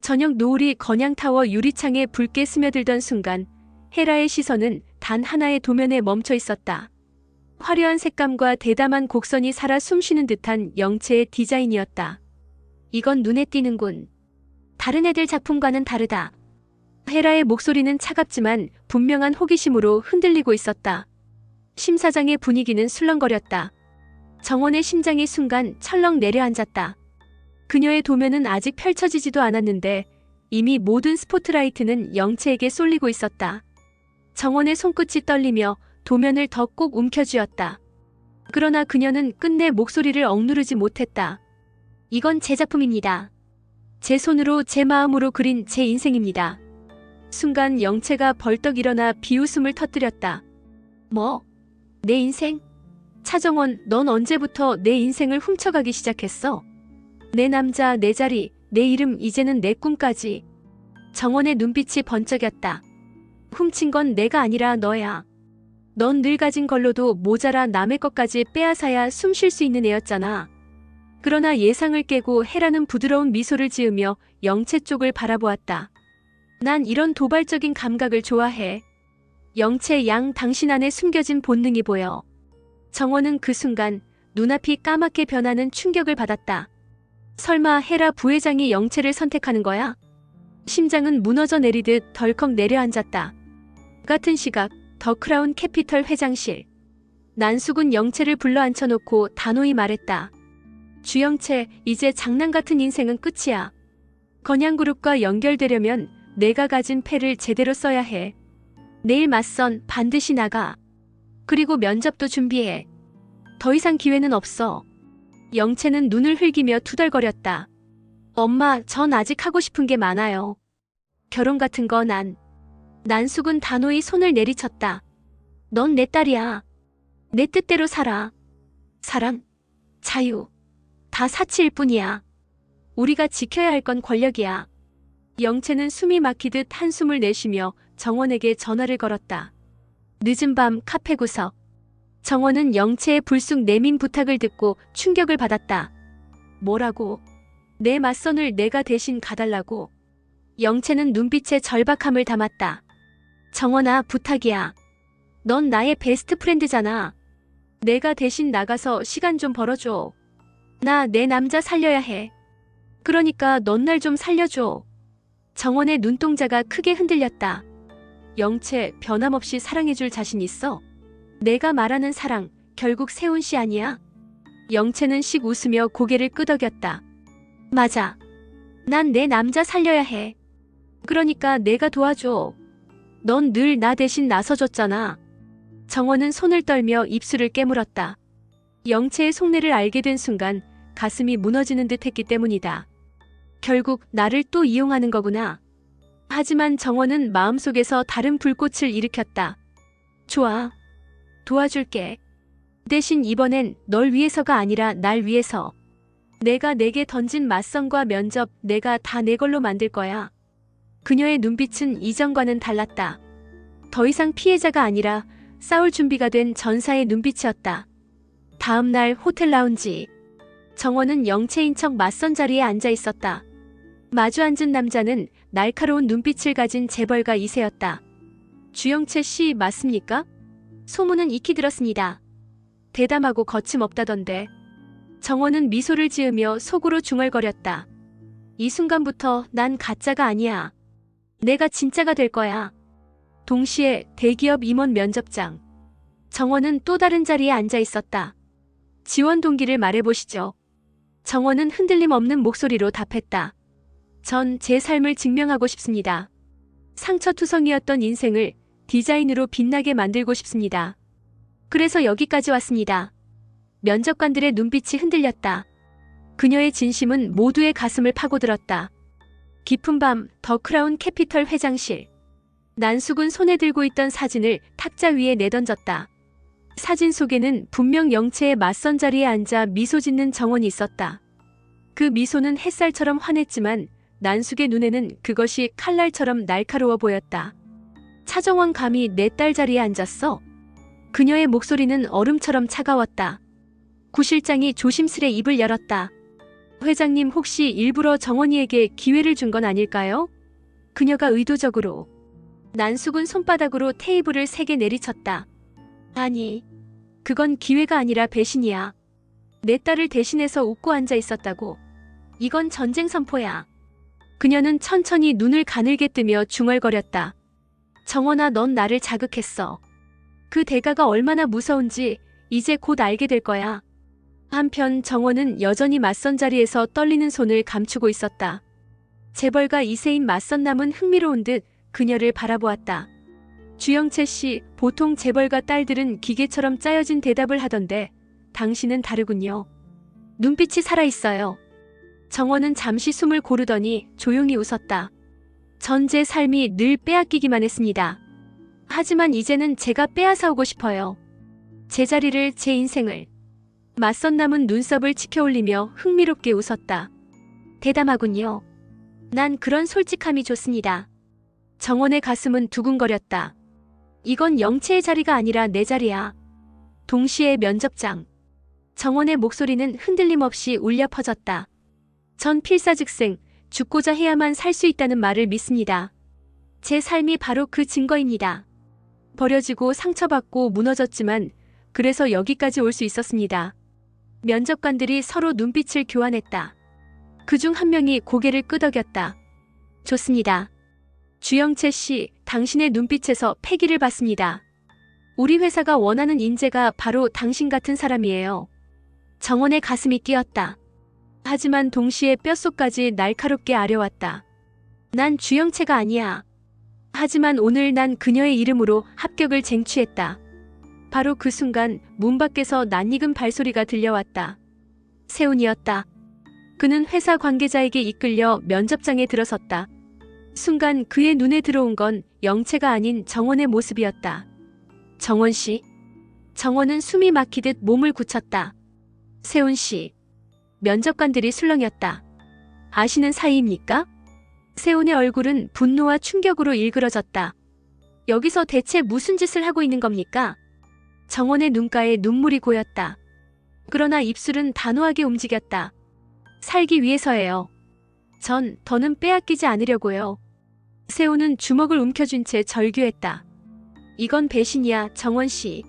저녁 노을이 건양타워 유리창에 붉게 스며들던 순간 헤라의 시선은 단 하나의 도면에 멈춰 있었다. 화려한 색감과 대담한 곡선이 살아 숨쉬는 듯한 영체의 디자인이었다. 이건 눈에 띄는군. 다른 애들 작품과는 다르다. 헤라의 목소리는 차갑지만 분명한 호기심으로 흔들리고 있었다. 심사장의 분위기는 술렁거렸다. 정원의 심장이 순간 철렁 내려앉았다. 그녀의 도면은 아직 펼쳐지지도 않았는데 이미 모든 스포트라이트는 영채에게 쏠리고 있었다. 정원의 손끝이 떨리며 도면을 더 꼭 움켜쥐었다. 그러나 그녀는 끝내 목소리를 억누르지 못했다. 이건 제 작품입니다. 제 손으로 제 마음으로 그린 제 인생입니다. 순간 영채가 벌떡 일어나 비웃음을 터뜨렸다. 뭐? 내 인생? 차정원, 넌 언제부터 내 인생을 훔쳐가기 시작했어? 내 남자, 내 자리, 내 이름, 이제는 내 꿈까지. 정원의 눈빛이 번쩍였다. 훔친 건 내가 아니라 너야. 넌 늘 가진 걸로도 모자라 남의 것까지 빼앗아야 숨 쉴 수 있는 애였잖아. 그러나 예상을 깨고 헤라는 부드러운 미소를 지으며 영채 쪽을 바라보았다. 난 이런 도발적인 감각을 좋아해. 영채 양, 당신 안에 숨겨진 본능이 보여. 정원은 그 순간 눈앞이 까맣게 변하는 충격을 받았다. 설마 헤라 부회장이 영채를 선택하는 거야? 심장은 무너져 내리듯 덜컥 내려앉았다. 같은 시각 더 크라운 캐피털 회장실. 난숙은 영채를 불러 앉혀놓고 단호히 말했다. 주영채, 이제 장난 같은 인생은 끝이야. 건양그룹과 연결되려면 내가 가진 패를 제대로 써야 해. 내일 맞선 반드시 나가. 그리고 면접도 준비해. 더 이상 기회는 없어. 영채는 눈을 흘기며 투덜거렸다. 엄마, 전 아직 하고 싶은 게 많아요. 결혼 같은 거 난숙은 단호히 손을 내리쳤다. 넌 내 딸이야. 내 뜻대로 살아. 사랑, 자유, 다 사치일 뿐이야. 우리가 지켜야 할 건 권력이야. 영채는 숨이 막히듯 한숨을 내쉬며 정원에게 전화를 걸었다. 늦은 밤 카페 구석. 정원은 영채의 불쑥 내민 부탁을 듣고 충격을 받았다. 뭐라고? 내 맞선을 내가 대신 가달라고? 영채는 눈빛에 절박함을 담았다. 정원아, 부탁이야. 넌 나의 베스트 프렌드잖아. 내가 대신 나가서 시간 좀 벌어줘. 나 내 남자 살려야 해. 그러니까 넌 날 좀 살려줘. 정원의 눈동자가 크게 흔들렸다. 영채, 변함없이 사랑해줄 자신 있어? 내가 말하는 사랑, 결국 세훈 씨 아니야? 영채는 씩 웃으며 고개를 끄덕였다. 맞아. 난 내 남자 살려야 해. 그러니까 내가 도와줘. 넌 늘 나 대신 나서줬잖아. 정원은 손을 떨며 입술을 깨물었다. 영채의 속내를 알게 된 순간 가슴이 무너지는 듯 했기 때문이다. 결국 나를 또 이용하는 거구나. 하지만 정원은 마음속에서 다른 불꽃을 일으켰다. 좋아. 도와줄게. 대신 이번엔 널 위해서가 아니라 날 위해서. 내가 내게 던진 맞선과 면접 내가 다 내 걸로 만들 거야. 그녀의 눈빛은 이전과는 달랐다. 더 이상 피해자가 아니라 싸울 준비가 된 전사의 눈빛이었다. 다음 날 호텔 라운지. 정원은 영채인 척 맞선 자리에 앉아 있었다. 마주 앉은 남자는 날카로운 눈빛을 가진 재벌가 2세였다. 주영채 씨 맞습니까? 소문은 익히 들었습니다. 대담하고 거침없다던데. 정원은 미소를 지으며 속으로 중얼거렸다. 이 순간부터 난 가짜가 아니야. 내가 진짜가 될 거야. 동시에 대기업 임원 면접장. 정원은 또 다른 자리에 앉아 있었다. 지원 동기를 말해보시죠. 정원은 흔들림 없는 목소리로 답했다. 전 제 삶을 증명하고 싶습니다. 상처투성이었던 인생을 디자인으로 빛나게 만들고 싶습니다. 그래서 여기까지 왔습니다. 면접관들의 눈빛이 흔들렸다. 그녀의 진심은 모두의 가슴을 파고들었다. 깊은 밤 더 크라운 캐피털 회장실. 난숙은 손에 들고 있던 사진을 탁자 위에 내던졌다. 사진 속에는 분명 영채의 맞선 자리에 앉아 미소 짓는 정원이 있었다. 그 미소는 햇살처럼 환했지만 난숙의 눈에는 그것이 칼날처럼 날카로워 보였다. 차정원 감히 내 딸 자리에 앉았어? 그녀의 목소리는 얼음처럼 차가웠다. 구 실장이 조심스레 입을 열었다. 회장님 혹시 일부러 정원이에게 기회를 준 건 아닐까요? 그녀가 의도적으로. 난숙은 손바닥으로 테이블을 3개 내리쳤다. 아니, 그건 기회가 아니라 배신이야. 내 딸을 대신해서 웃고 앉아 있었다고. 이건 전쟁 선포야. 그녀는 천천히 눈을 가늘게 뜨며 중얼거렸다. 정원아, 넌 나를 자극했어. 그 대가가 얼마나 무서운지 이제 곧 알게 될 거야. 한편 정원은 여전히 맞선 자리에서 떨리는 손을 감추고 있었다. 재벌가 이세인 맞선 남은 흥미로운 듯 그녀를 바라보았다. 주영채 씨, 보통 재벌가 딸들은 기계처럼 짜여진 대답을 하던데 당신은 다르군요. 눈빛이 살아있어요. 정원은 잠시 숨을 고르더니 조용히 웃었다. 전 제 삶이 늘 빼앗기기만 했습니다. 하지만 이제는 제가 빼앗아오고 싶어요. 제 자리를, 제 인생을. 맞선 남은 눈썹을 치켜올리며 흥미롭게 웃었다. 대담하군요. 난 그런 솔직함이 좋습니다. 정원의 가슴은 두근거렸다. 이건 영채의 자리가 아니라 내 자리야. 동시에 면접장. 정원의 목소리는 흔들림 없이 울려 퍼졌다. 전 필사즉생, 죽고자 해야만 살 수 있다는 말을 믿습니다. 제 삶이 바로 그 증거입니다. 버려지고 상처받고 무너졌지만 그래서 여기까지 올 수 있었습니다. 면접관들이 서로 눈빛을 교환했다. 그중 한 명이 고개를 끄덕였다. 좋습니다. 주영채 씨, 당신의 눈빛에서 패기를 받습니다. 우리 회사가 원하는 인재가 바로 당신 같은 사람이에요. 정원의 가슴이 뛰었다. 하지만 동시에 뼛속까지 날카롭게 아려왔다. 난 주영채가 아니야. 하지만 오늘 난 그녀의 이름으로 합격을 쟁취했다. 바로 그 순간 문 밖에서 낯익은 발소리가 들려왔다. 세훈이었다. 그는 회사 관계자에게 이끌려 면접장에 들어섰다. 순간 그의 눈에 들어온 건 영채가 아닌 정원의 모습이었다. 정원 씨. 정원은 숨이 막히듯 몸을 굳혔다. 세훈 씨. 면접관들이 술렁였다. 아시는 사이입니까? 세훈의 얼굴은 분노와 충격으로 일그러졌다. 여기서 대체 무슨 짓을 하고 있는 겁니까? 정원의 눈가에 눈물이 고였다. 그러나 입술은 단호하게 움직였다. 살기 위해서예요. 전 더는 빼앗기지 않으려고요. 세훈은 주먹을 움켜쥔 채 절규했다. 이건 배신이야, 정원 씨.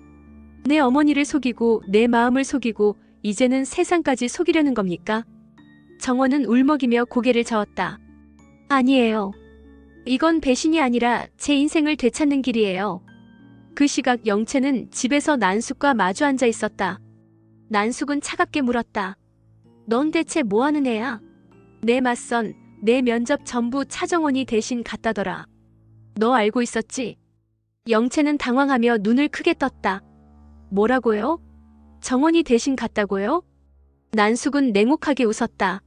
내 어머니를 속이고 내 마음을 속이고 이제는 세상까지 속이려는 겁니까? 정원은 울먹이며 고개를 저었다. 아니에요. 이건 배신이 아니라 제 인생을 되찾는 길이에요. 그 시각 영채는 집에서 난숙과 마주 앉아 있었다. 난숙은 차갑게 물었다. 넌 대체 뭐하는 애야? 내 맞선, 내 면접 전부 차정원이 대신 갔다더라. 너 알고 있었지? 영채는 당황하며 눈을 크게 떴다. 뭐라고요? 정원이 대신 갔다고요? 난숙은 냉혹하게 웃었다.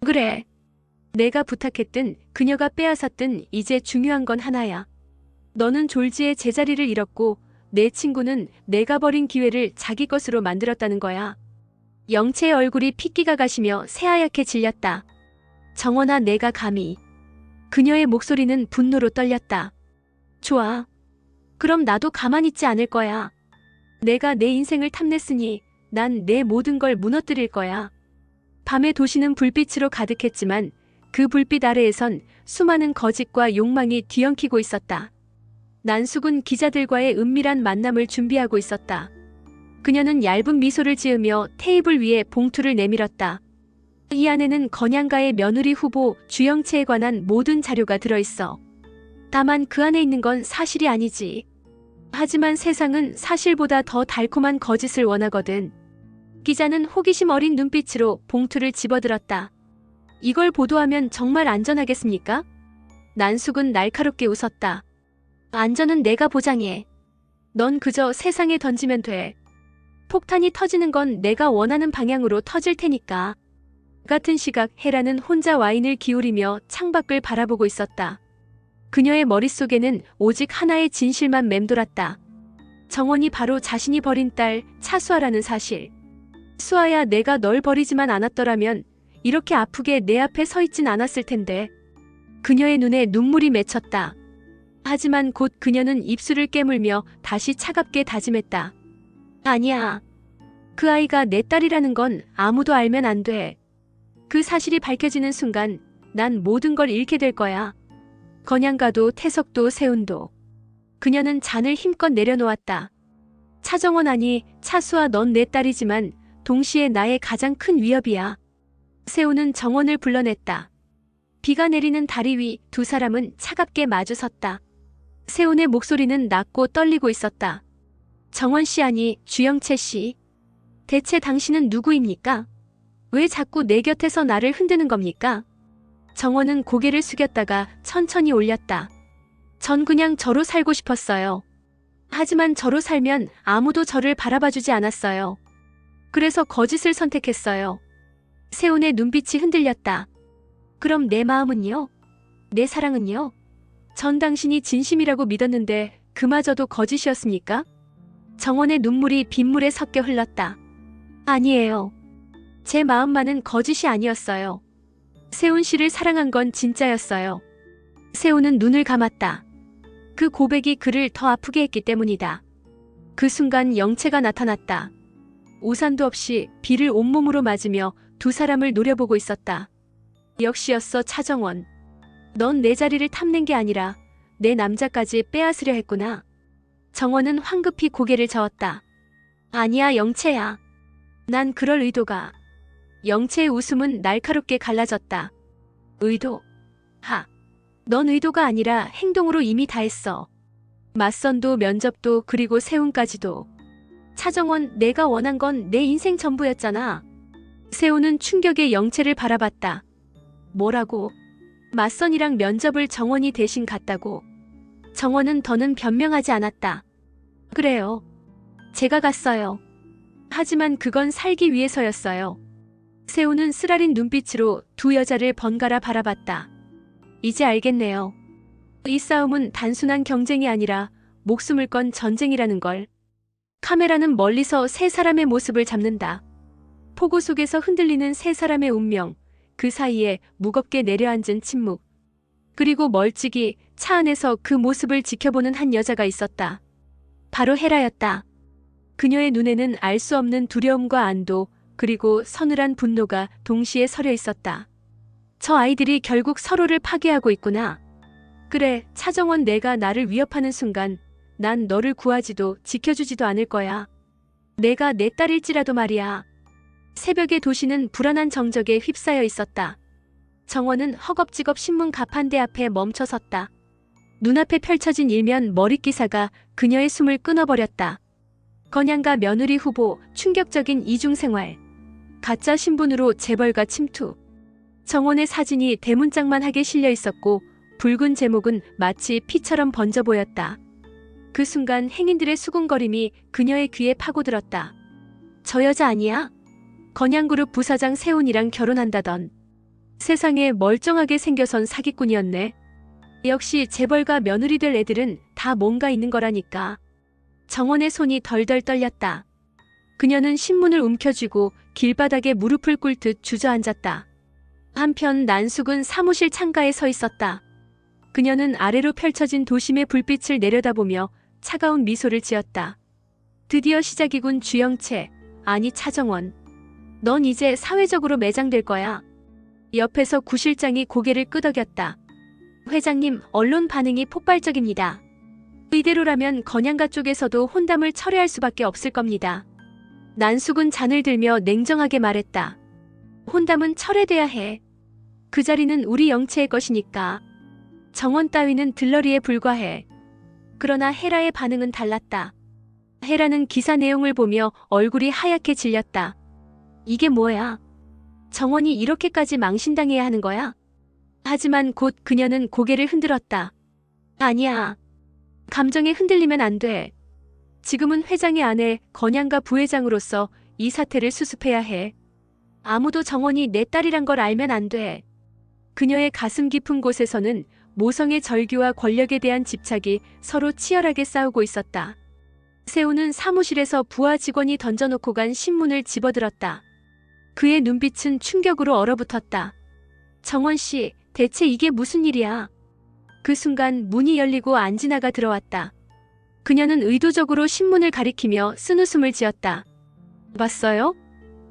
그래. 내가 부탁했든 그녀가 빼앗았든 이제 중요한 건 하나야. 너는 졸지에 제자리를 잃었고 내 친구는 내가 버린 기회를 자기 것으로 만들었다는 거야. 영채의 얼굴이 핏기가 가시며 새하얗게 질렸다. 정원아, 내가 감히. 그녀의 목소리는 분노로 떨렸다. 좋아. 그럼 나도 가만히 있지 않을 거야. 내가 내 인생을 탐냈으니 난 내 모든 걸 무너뜨릴 거야. 밤의 도시는 불빛으로 가득했지만 그 불빛 아래에선 수많은 거짓과 욕망이 뒤엉키고 있었다. 난숙은 기자들과의 은밀한 만남을 준비하고 있었다. 그녀는 얇은 미소를 지으며 테이블 위에 봉투를 내밀었다. 이 안에는 건양가의 며느리 후보 주영채에 관한 모든 자료가 들어있어. 다만 그 안에 있는 건 사실이 아니지. 하지만 세상은 사실보다 더 달콤한 거짓을 원하거든. 기자는 호기심 어린 눈빛으로 봉투를 집어들었다. 이걸 보도하면 정말 안전하겠습니까? 난숙은 날카롭게 웃었다. 안전은 내가 보장해. 넌 그저 세상에 던지면 돼. 폭탄이 터지는 건 내가 원하는 방향으로 터질 테니까. 같은 시각 헤라는 혼자 와인을 기울이며 창밖을 바라보고 있었다. 그녀의 머릿속에는 오직 하나의 진실만 맴돌았다. 정원이 바로 자신이 버린 딸 차수아라는 사실. 수아야, 내가 널 버리지만 않았더라면 이렇게 아프게 내 앞에 서 있진 않았을 텐데. 그녀의 눈에 눈물이 맺혔다. 하지만 곧 그녀는 입술을 깨물며 다시 차갑게 다짐했다. 아니야. 그 아이가 내 딸이라는 건 아무도 알면 안 돼. 그 사실이 밝혀지는 순간 난 모든 걸 잃게 될 거야. 건양가도 태석도 세운도. 그녀는 잔을 힘껏 내려놓았다. 차정원 아니, 차수아, 넌 내 딸이지만 동시에 나의 가장 큰 위협이야. 세훈은 정원을 불러냈다. 비가 내리는 다리 위 두 사람은 차갑게 마주섰다. 세훈의 목소리는 낮고 떨리고 있었다. 정원 씨 아니, 주영채 씨. 대체 당신은 누구입니까? 왜 자꾸 내 곁에서 나를 흔드는 겁니까? 정원은 고개를 숙였다가 천천히 올렸다. 전 그냥 저로 살고 싶었어요. 하지만 저로 살면 아무도 저를 바라봐주지 않았어요. 그래서 거짓을 선택했어요. 세훈의 눈빛이 흔들렸다. 그럼 내 마음은요? 내 사랑은요? 전 당신이 진심이라고 믿었는데 그마저도 거짓이었습니까? 정원의 눈물이 빗물에 섞여 흘렀다. 아니에요. 제 마음만은 거짓이 아니었어요. 세훈 씨를 사랑한 건 진짜였어요. 세훈은 눈을 감았다. 그 고백이 그를 더 아프게 했기 때문이다. 그 순간 영채가 나타났다. 우산도 없이 비를 온몸으로 맞으며 두 사람을 노려보고 있었다. 역시였어, 차정원. 넌 내 자리를 탐낸 게 아니라 내 남자까지 빼앗으려 했구나. 정원은 황급히 고개를 저었다. 아니야, 영채야. 난 그럴 의도가. 영채의 웃음은 날카롭게 갈라졌다. 의도? 넌 의도가 아니라 행동으로 이미 다 했어. 맞선도 면접도 그리고 세훈까지도. 차정원, 내가 원한 건 내 인생 전부였잖아. 세훈은 충격에 영채를 바라봤다. 뭐라고? 맞선이랑 면접을 정원이 대신 갔다고. 정원은 더는 변명하지 않았다. 그래요. 제가 갔어요. 하지만 그건 살기 위해서였어요. 세훈은 쓰라린 눈빛으로 두 여자를 번갈아 바라봤다. 이제 알겠네요. 이 싸움은 단순한 경쟁이 아니라 목숨을 건 전쟁이라는 걸. 카메라는 멀리서 세 사람의 모습을 잡는다. 폭우 속에서 흔들리는 세 사람의 운명, 그 사이에 무겁게 내려앉은 침묵. 그리고 멀찍이 차 안에서 그 모습을 지켜보는 한 여자가 있었다. 바로 헤라였다. 그녀의 눈에는 알 수 없는 두려움과 안도, 그리고 서늘한 분노가 동시에 서려 있었다. 저 아이들이 결국 서로를 파괴하고 있구나. 그래, 차정원, 내가 나를 위협하는 순간 난 너를 구하지도 지켜주지도 않을 거야. 내가 내 딸일지라도 말이야. 새벽의 도시는 불안한 정적에 휩싸여 있었다. 정원은 허겁지겁 신문 가판대 앞에 멈춰섰다. 눈앞에 펼쳐진 일면 머릿기사가 그녀의 숨을 끊어버렸다. 건양가 며느리 후보, 충격적인 이중생활. 가짜 신분으로 재벌가 침투. 정원의 사진이 대문짝만하게 실려 있었고 붉은 제목은 마치 피처럼 번져 보였다. 그 순간 행인들의 수군거림이 그녀의 귀에 파고들었다. 저 여자 아니야? 건양그룹 부사장 세훈이랑 결혼한다던. 세상에 멀쩡하게 생겨선 사기꾼이었네. 역시 재벌가 며느리 될 애들은 다 뭔가 있는 거라니까. 정원의 손이 덜덜 떨렸다. 그녀는 신문을 움켜쥐고 길바닥에 무릎을 꿇듯 주저앉았다. 한편 난숙은 사무실 창가에 서 있었다. 그녀는 아래로 펼쳐진 도심의 불빛을 내려다보며 차가운 미소를 지었다. 드디어 시작이군, 주영채. 아니, 차정원. 넌 이제 사회적으로 매장될 거야. 옆에서 구실장이 고개를 끄덕였다. 회장님, 언론 반응이 폭발적입니다. 이대로라면 건양가 쪽에서도 혼담을 철회할 수밖에 없을 겁니다. 난숙은 잔을 들며 냉정하게 말했다. 혼담은 철회돼야 해. 그 자리는 우리 영채의 것이니까. 정원 따위는 들러리에 불과해. 그러나 헤라의 반응은 달랐다. 헤라는 기사 내용을 보며 얼굴이 하얗게 질렸다. 이게 뭐야? 정원이 이렇게까지 망신당해야 하는 거야? 하지만 곧 그녀는 고개를 흔들었다. 아니야. 감정에 흔들리면 안 돼. 지금은 회장의 아내 건양가 부회장으로서 이 사태를 수습해야 해. 아무도 정원이 내 딸이란 걸 알면 안 돼. 그녀의 가슴 깊은 곳에서는 모성의 절규와 권력에 대한 집착이 서로 치열하게 싸우고 있었다. 세훈은 사무실에서 부하 직원이 던져놓고 간 신문을 집어들었다. 그의 눈빛은 충격으로 얼어붙었다. 정원 씨, 대체 이게 무슨 일이야? 그 순간 문이 열리고 안진아가 들어왔다. 그녀는 의도적으로 신문을 가리키며 쓴웃음을 지었다. 봤어요?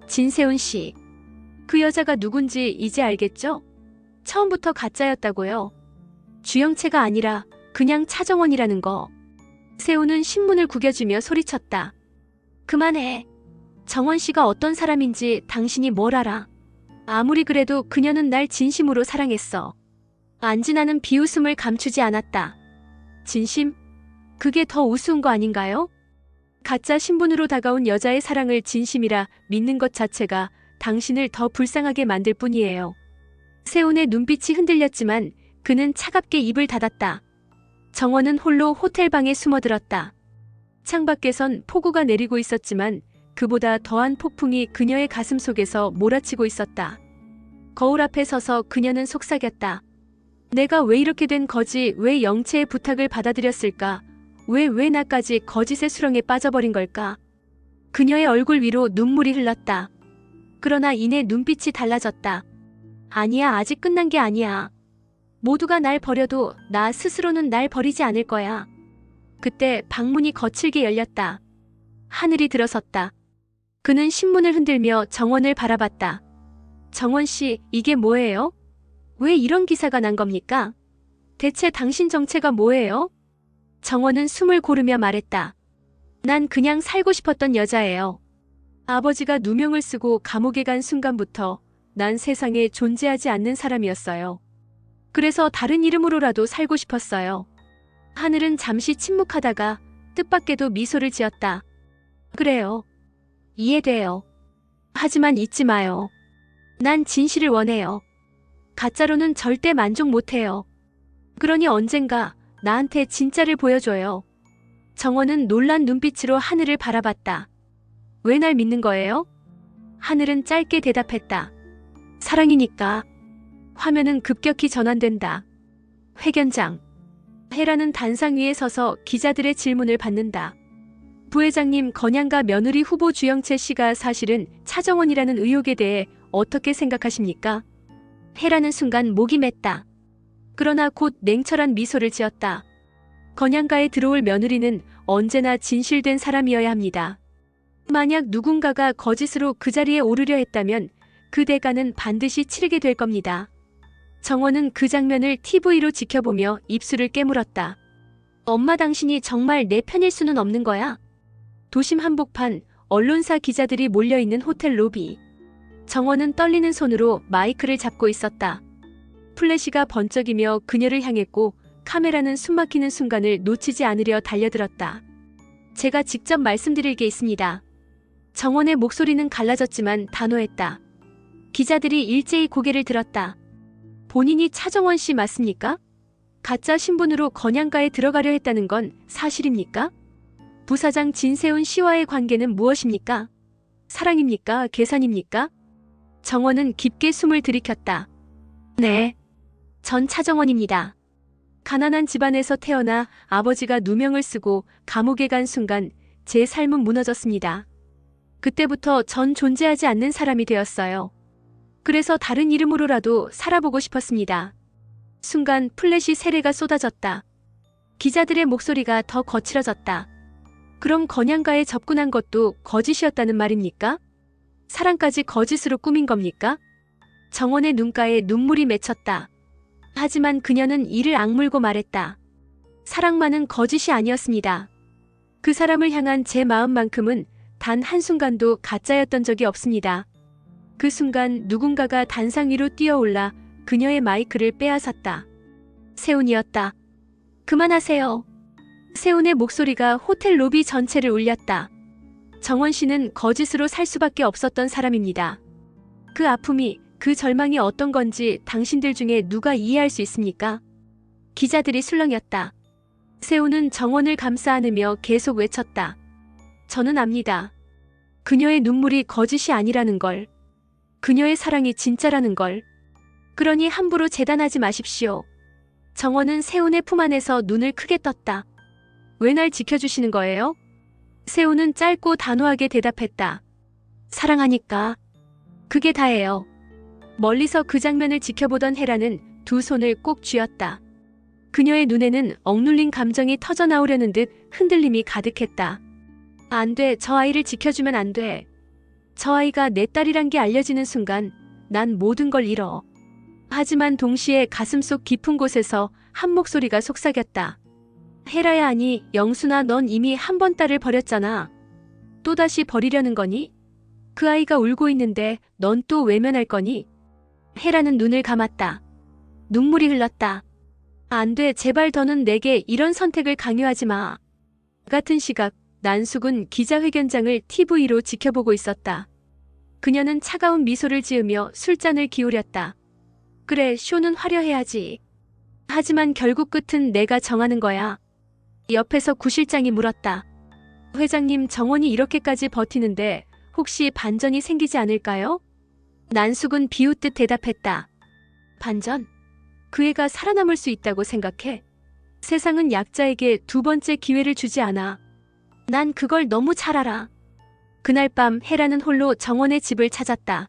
진세훈 씨. 그 여자가 누군지 이제 알겠죠? 처음부터 가짜였다고요. 주영채가 아니라 그냥 차정원이라는 거. 세훈은 신문을 구겨주며 소리쳤다. 그만해. 정원 씨가 어떤 사람인지 당신이 뭘 알아. 아무리 그래도 그녀는 날 진심으로 사랑했어. 안진아는 비웃음을 감추지 않았다. 진심? 그게 더 우스운 거 아닌가요? 가짜 신분으로 다가온 여자의 사랑을 진심이라 믿는 것 자체가 당신을 더 불쌍하게 만들 뿐이에요. 세훈의 눈빛이 흔들렸지만 그는 차갑게 입을 닫았다. 정원은 홀로 호텔방에 숨어들었다. 창밖에선 폭우가 내리고 있었지만 그보다 더한 폭풍이 그녀의 가슴 속에서 몰아치고 있었다. 거울 앞에 서서 그녀는 속삭였다. 내가 왜 이렇게 된 거지? 왜 영채의 부탁을 받아들였을까? 왜 나까지 거짓의 수렁에 빠져버린 걸까? 그녀의 얼굴 위로 눈물이 흘렀다. 그러나 이내 눈빛이 달라졌다. 아니야, 아직 끝난 게 아니야. 모두가 날 버려도 나 스스로는 날 버리지 않을 거야. 그때 방문이 거칠게 열렸다. 하늘이 들어섰다. 그는 신문을 흔들며 정원을 바라봤다. 정원 씨, 이게 뭐예요? 왜 이런 기사가 난 겁니까? 대체 당신 정체가 뭐예요? 정원은 숨을 고르며 말했다. 난 그냥 살고 싶었던 여자예요. 아버지가 누명을 쓰고 감옥에 간 순간부터 난 세상에 존재하지 않는 사람이었어요. 그래서 다른 이름으로라도 살고 싶었어요. 하늘은 잠시 침묵하다가 뜻밖에도 미소를 지었다. 그래요. 이해돼요. 하지만 잊지 마요. 난 진실을 원해요. 가짜로는 절대 만족 못해요. 그러니 언젠가 나한테 진짜를 보여줘요. 정원은 놀란 눈빛으로 하늘을 바라봤다. 왜 날 믿는 거예요? 하늘은 짧게 대답했다. 사랑이니까. 화면은 급격히 전환된다. 회견장. 헤라는 단상 위에 서서 기자들의 질문을 받는다. 부회장님, 건양가 며느리 후보 주영채 씨가 사실은 차정원이라는 의혹에 대해 어떻게 생각하십니까? 헤라는 순간 목이 맸다. 그러나 곧 냉철한 미소를 지었다. 건양가에 들어올 며느리는 언제나 진실된 사람이어야 합니다. 만약 누군가가 거짓으로 그 자리에 오르려 했다면 그 대가는 반드시 치르게 될 겁니다. 정원은 그 장면을 TV로 지켜보며 입술을 깨물었다. 엄마, 당신이 정말 내 편일 수는 없는 거야? 도심 한복판, 언론사 기자들이 몰려있는 호텔 로비. 정원은 떨리는 손으로 마이크를 잡고 있었다. 플래시가 번쩍이며 그녀를 향했고 카메라는 숨막히는 순간을 놓치지 않으려 달려들었다. 제가 직접 말씀드릴 게 있습니다. 정원의 목소리는 갈라졌지만 단호했다. 기자들이 일제히 고개를 들었다. 본인이 차정원 씨 맞습니까? 가짜 신분으로 건양가에 들어가려 했다는 건 사실입니까? 부사장 진세훈 씨와의 관계는 무엇입니까? 사랑입니까? 계산입니까? 정원은 깊게 숨을 들이켰다. 네. 전 차정원입니다. 가난한 집안에서 태어나 아버지가 누명을 쓰고 감옥에 간 순간 제 삶은 무너졌습니다. 그때부터 전 존재하지 않는 사람이 되었어요. 그래서 다른 이름으로라도 살아보고 싶었습니다. 순간 플래시 세례가 쏟아졌다. 기자들의 목소리가 더 거칠어졌다. 그럼 건양가에 접근한 것도 거짓이었다는 말입니까? 사랑까지 거짓으로 꾸민 겁니까? 정원의 눈가에 눈물이 맺혔다. 하지만 그녀는 이를 악물고 말했다. 사랑만은 거짓이 아니었습니다. 그 사람을 향한 제 마음만큼은 단 한순간도 가짜였던 적이 없습니다. 그 순간 누군가가 단상 위로 뛰어올라 그녀의 마이크를 빼앗았다. 세훈이었다. 그만하세요. 세훈의 목소리가 호텔 로비 전체를 울렸다. 정원 씨는 거짓으로 살 수밖에 없었던 사람입니다. 그 아픔이, 그 절망이 어떤 건지 당신들 중에 누가 이해할 수 있습니까? 기자들이 술렁였다. 세훈은 정원을 감싸 안으며 계속 외쳤다. 저는 압니다. 그녀의 눈물이 거짓이 아니라는 걸. 그녀의 사랑이 진짜라는 걸. 그러니 함부로 재단하지 마십시오. 정원은 세훈의 품 안에서 눈을 크게 떴다. 왜 날 지켜주시는 거예요? 세훈은 짧고 단호하게 대답했다. 사랑하니까. 그게 다예요. 멀리서 그 장면을 지켜보던 헤라는 두 손을 꼭 쥐었다. 그녀의 눈에는 억눌린 감정이 터져나오려는 듯 흔들림이 가득했다. 안 돼, 저 아이를 지켜주면 안 돼. 저 아이가 내 딸이란 게 알려지는 순간 난 모든 걸 잃어. 하지만 동시에 가슴속 깊은 곳에서 한 목소리가 속삭였다. 헤라야, 아니, 영순아, 넌 이미 한 번 딸을 버렸잖아. 또다시 버리려는 거니? 그 아이가 울고 있는데 넌 또 외면할 거니? 헤라는 눈을 감았다. 눈물이 흘렀다. 안 돼, 제발 더는 내게 이런 선택을 강요하지 마. 같은 시각, 난숙은 기자회견장을 TV로 지켜보고 있었다. 그녀는 차가운 미소를 지으며 술잔을 기울였다. 그래, 쇼는 화려해야지. 하지만 결국 끝은 내가 정하는 거야. 옆에서 구실장이 물었다. 회장님, 정원이 이렇게까지 버티는데 혹시 반전이 생기지 않을까요? 난숙은 비웃듯 대답했다. 반전? 그 애가 살아남을 수 있다고 생각해? 세상은 약자에게 두 번째 기회를 주지 않아. 난 그걸 너무 잘 알아. 그날 밤 헤라는 홀로 정원의 집을 찾았다.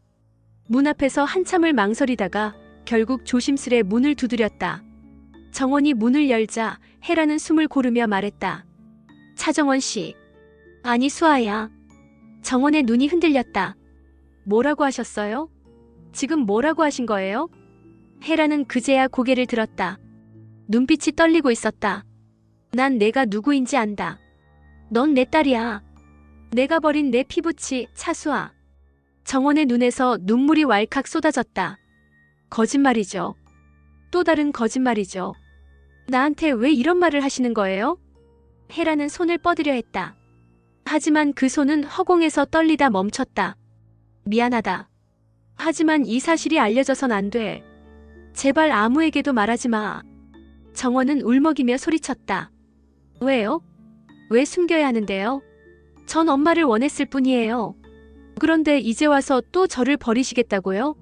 문 앞에서 한참을 망설이다가 결국 조심스레 문을 두드렸다. 정원이 문을 열자 헤라는 숨을 고르며 말했다. 차정원 씨. 아니, 수아야. 정원의 눈이 흔들렸다. 뭐라고 하셨어요? 지금 뭐라고 하신 거예요? 헤라는 그제야 고개를 들었다. 눈빛이 떨리고 있었다. 난 내가 누구인지 안다. 넌 내 딸이야. 내가 버린 내 피부치, 차수아. 정원의 눈에서 눈물이 왈칵 쏟아졌다. 거짓말이죠. 또 다른 거짓말이죠. 나한테 왜 이런 말을 하시는 거예요? 헤라는 손을 뻗으려 했다. 하지만 그 손은 허공에서 떨리다 멈췄다. 미안하다. 하지만 이 사실이 알려져선 안 돼. 제발 아무에게도 말하지 마. 정원은 울먹이며 소리쳤다. 왜요? 왜 숨겨야 하는데요? 전 엄마를 원했을 뿐이에요. 그런데 이제 와서 또 저를 버리시겠다고요?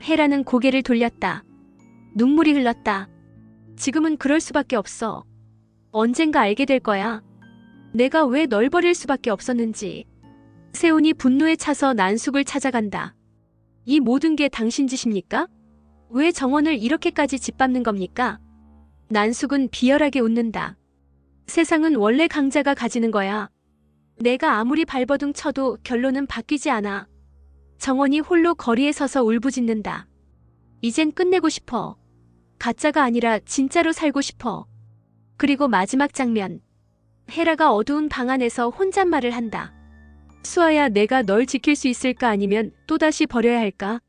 헤라는 고개를 돌렸다. 눈물이 흘렀다. 지금은 그럴 수밖에 없어. 언젠가 알게 될 거야. 내가 왜 널 버릴 수밖에 없었는지. 세훈이 분노에 차서 난숙을 찾아간다. 이 모든 게 당신 짓입니까? 왜 정원을 이렇게까지 짓밟는 겁니까? 난숙은 비열하게 웃는다. 세상은 원래 강자가 가지는 거야. 내가 아무리 발버둥 쳐도 결론은 바뀌지 않아. 정원이 홀로 거리에 서서 울부짖는다. 이젠 끝내고 싶어. 가짜가 아니라 진짜로 살고 싶어. 그리고 마지막 장면. 헤라가 어두운 방 안에서 혼잣말을 한다. 수아야, 내가 널 지킬 수 있을까, 아니면 또다시 버려야 할까?